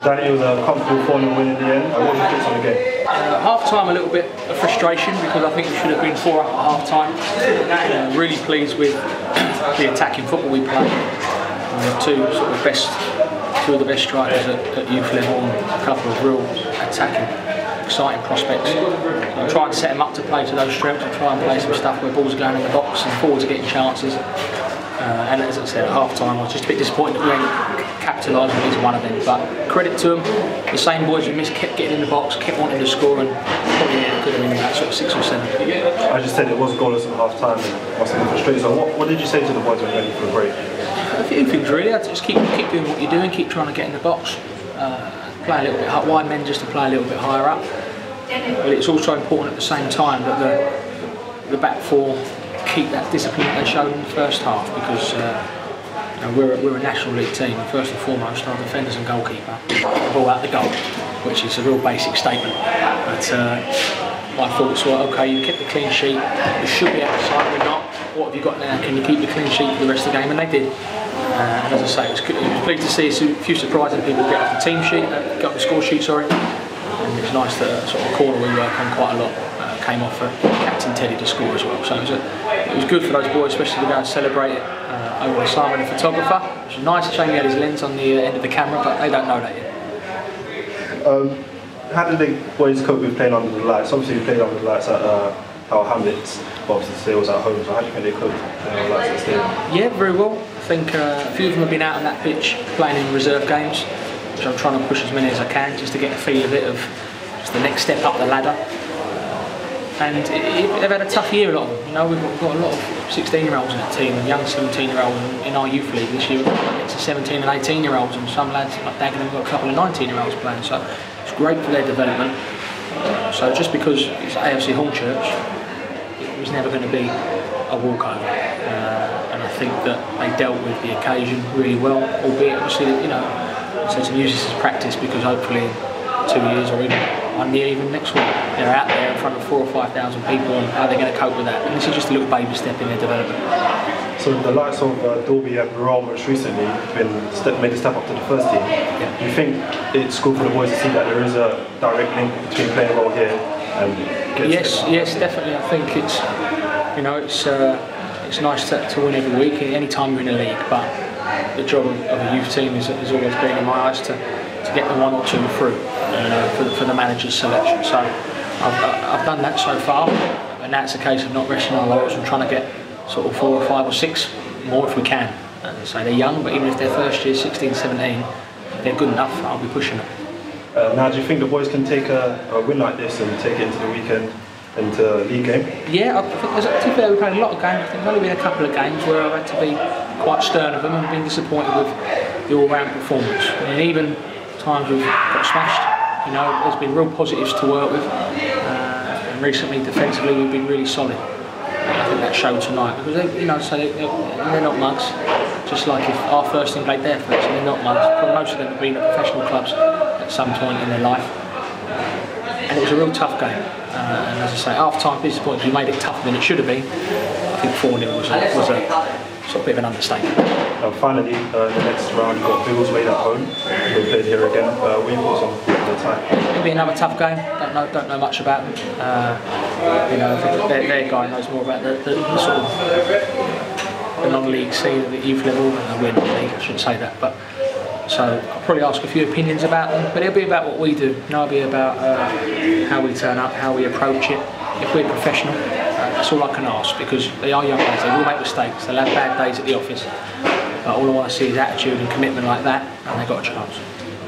Danny, it was a comfortable 4-0 win in the end. What was your thoughts on the game? Half time, a little bit of frustration because I think we should have been 4 up at half time. Really pleased with the attacking football we played. We have two of the best strikers at youth level and a couple of real attacking, exciting prospects. I'll try and set them up to play to those strengths and try and play some stuff where balls are going in the box and forwards are getting chances. And as I said, at half time I was just a bit disappointed that we ain't capitalised on each one of them, but credit to them, the same boys who missed kept getting in the box, kept wanting to score, and probably could have been about sort of 6 or 7. I just said it was goalless at half time and must have been frustrating. So what did you say to the boys when ready for the break? A few things really. I'd just keep doing what you're doing, keep trying to get in the box, play a little bit high, wide men just to play a little bit higher up. But it's also important at the same time that the back four keep that discipline that they showed in the first half, because we're a National League team, and first and foremost our defenders and goalkeeper ball out the goal, which is a real basic statement. But my thoughts were, okay, you kept the clean sheet, you should be outside, we're not. What have you got now? Can you keep the clean sheet for the rest of the game? And they did. And as I say, it was pleased to see a few surprising people get off the team sheet, get off the score sheet, sorry. And it's nice that sort of corner we work on quite a lot came off for Captain Teddy to score as well. So it was good for those boys, especially to go and celebrate it over the Simon, the photographer. It was nice. Shame he had his lens on the end of the camera, but they don't know that yet. How did the boys cope with playing under the lights? Obviously, you played under the lights at our Hamlets, but obviously today was at home. So how do you think they coped playing under the lights at the stadium? Yeah, very well. I think a few of them have been out on that pitch playing in reserve games, which I'm trying to push as many as I can just to get a feel of it, of just the next step up the ladder. And they've had a tough year, a lot of them. You know, we've got a lot of 16-year-olds in that team and young 17-year-olds in our youth league this year. We've got against 17 and 18-year-olds, and some lads like Dagenham have got a couple of 19-year-olds playing. So it's great for their development. So just because it's AFC Hornchurch, it was never going to be a walkover. And I think that they dealt with the occasion really well, albeit obviously, you know, so to use this as practice, because hopefully in 2 years or even next week, they're out there in front of 4,000 or 5,000 people, and how they're going to cope with that. And this is just a little baby step in their development. So the likes of Dolby and Royal most recently made a step up to the first team. Yeah. Do you think it's good for the boys to see that there is a direct link between playing well here and getting Yes, definitely. I think it's, you know, it's nice to win every week, any time you're in a league, but the job of a youth team has always been, in my eyes, to get the 1 or 2 through, you know, for the manager's selection. So I've done that so far, and now it's a case of not resting our laurels and trying to get sort of 4 or 5 or 6 more if we can. And so they're young, but even if they're first year, 16, 17, they're good enough, I'll be pushing them. Now, do you think the boys can take a win like this and take it into the weekend, into a league game? Yeah, I think to be fair, we've played a lot of games. I think there's only been a couple of games where I've had to be quite stern of them and been disappointed with the all-round performance. And even times we've got smashed, you know, there's been real positives to work with. And recently, defensively, we've been really solid. And I think that showed tonight, because you know, so they're not mugs. Just like if our first team played their first, and they're not mugs. Most of them have been at professional clubs at some point in their life. And it was a real tough game. And as I say, half-time disappointed, we made it tougher than it should have been. I think 4-0 was a sort of bit of an understatement. Finally, the next round you've got Bills away at home. We'll play here again. What are your thoughts on the time? It'll be another tough game. Don't know much about them. You know, I think their guy knows more about the sort of the non-league scene at the youth level, and we're non-league. I shouldn't say that, but. So I'll probably ask a few opinions about them, but it'll be about what we do. You know, it'll be about how we turn up, how we approach it. If we're professional, that's all I can ask, because they are young guys, they will make mistakes, they'll have bad days at the office. But all I want to see is attitude and commitment like that, and they've got a chance.